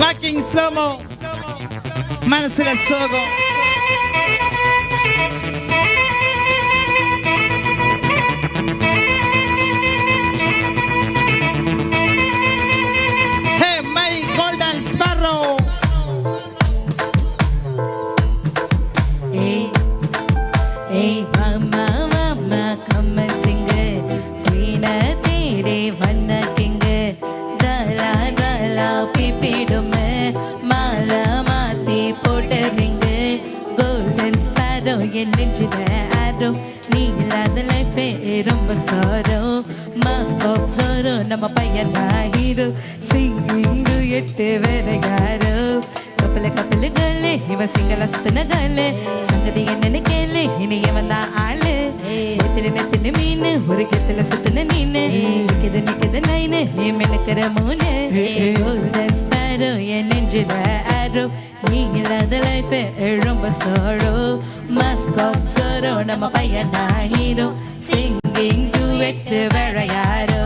Walking slo-mo மனசுல சோகம் Hey my golden sparrow Hey hey mama mama come and sing Queen तेरे वन्ना king dala dala pipidume mala mati potteringe golden sparrow en nechila arrow நீலாத லைஃபே ரொம்ப sorrow mask of sorrow நம்ம பையன் hero singing எட்டு வேற யாரோ கப்பல கப்பல கல்லே இவன் சிங்கல சுத்தின கல்லே சங்கதி என்னன்னு கேளு இனி இவன் தான் ஆளு நெத்தின மீன் ஒரு கெத்துல சுத்தின நீனு நிக்குது நைனு நீ மெனக்கிற மூணு கோல்டன் ஸ்பேரோ என் நெஞ்சில ஆரோ நீ இல்லாத லைஃப் ரொம்ப sorrow mask of sorrow நம்ம பையன் தான் ஹீரோ singing duet வேற யாரோ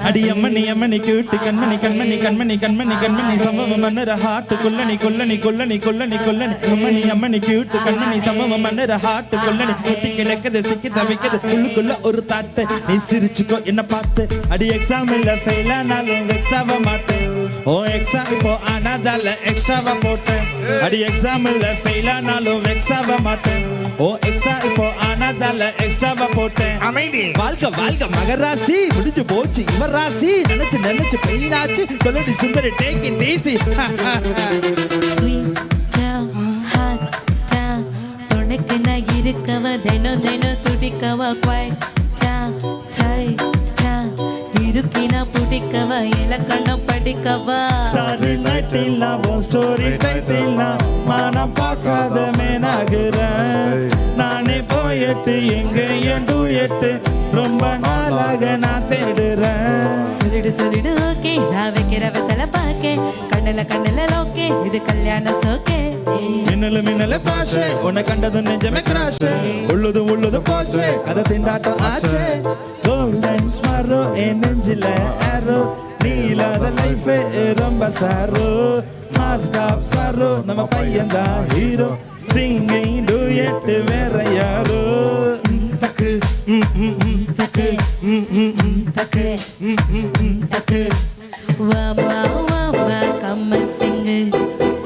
அடி அம்மணி அம்மணி கியூட்டு கண்மணி கண்மணி கண்மணி கண்மணி கண்மணி சமம மன்னர ஹார்ட் கொல்லணி கொல்லணி கொல்லணி கொல்லணி கொல்லணி அம்மணி அம்மணி கியூட்டு கண்மணி சமம மன்னர ஹார்ட் கொல்லணி குட்டி கிடக்குது சிக்கி தவிக்குது உள்ளுக்குள்ள ஒரு தாட்டு நீ சிரிச்சுக்கோ என்ன பார்த்து அடி எக்ஸாம்ல ஃபெயில் ஆனாலும் வெக்ஸ் ஆக மாட்டேன் ஓ எக்ஸாம் இப்போ ஆனாதால எக்ஸ்ட்ராவா போட்டேன் அடி எக்ஸாம்ல ஃபெயில் ஆனாலும் வெக்ஸ் ஆக மாட்டேன் ஓ எக்ஸாம் இப்போ ஆனாதால எக்ஸ்ட்ராவா போட்டேன் அமைதி வாழ்க வாழ்க மகராசி முடிஞ்சு போச்சு இவர் ராசி நினைச்சு பெயினாச்சு சொல்லடி சுந்தரி take it easy Sweet down, hot down உனக்கு நான் இருக்கவ தினம் துடிக்கவ quite down, tight down இருக்கினா பிடிக்கவ இலக்கணம் படிக்கவா ஸ்டாரி நைட்டில் நான் ஸ்டோரி டைட்டில் நான் மானம் பார்க்காத மேனாகிறேன் நானே போயிட்டு எங்க என் டூயட்டு ரொம்ப நாளாக நான் தேடுறேன் சொல்லிடு ஓகே நான் வைக்கிற வெத்தலை பாக்கே கண்ணுல லோக்கே இது கல்யாண சோக்கே மின்னல பாஷே உன்னை கண்டது நெஞ்சமே கிராஷ் உள்ளது போச்சு கதை திண்டாட்டம் ஆச்சு கோல்டன் ஸ்பாரோ என் நெஞ்சில ஆரோ நீலாத லைஃப் ரொம்ப சாரோ மாஸ்க் ஆஃப் சாரோ நம்ம பையன் தான் ஹீரோ சிங்கிங் டூயட் வேற யாரோ தக்கு தக்கு தக்கு தக்கு வா come and sing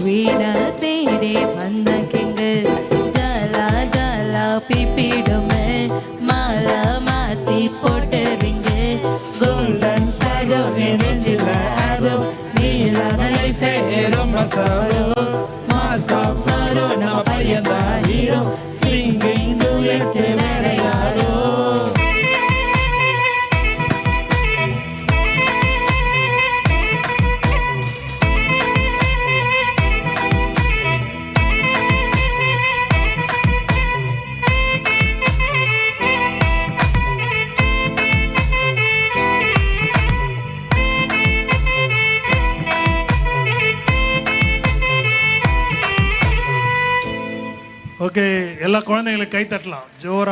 வீணா தேடி வந்த கிங்கு ஜாலா பிப்பிடுமே மாலா மாத்தி போட்டுறீங்க கோல்டன் ஸ்பேரோ நெஞ்சில ஆரோ நீலாத லைஃப் ரொம்ப சாரோ மாஸ்க் ஆஃப் சாரோ நம்ம பையன் தான் ஹீரோ சிங்கிங் டூயட் வேற யாரோ ஓகே எல்லா குழந்தைங்களுக்கு கை தட்டலாம் ஜோரா.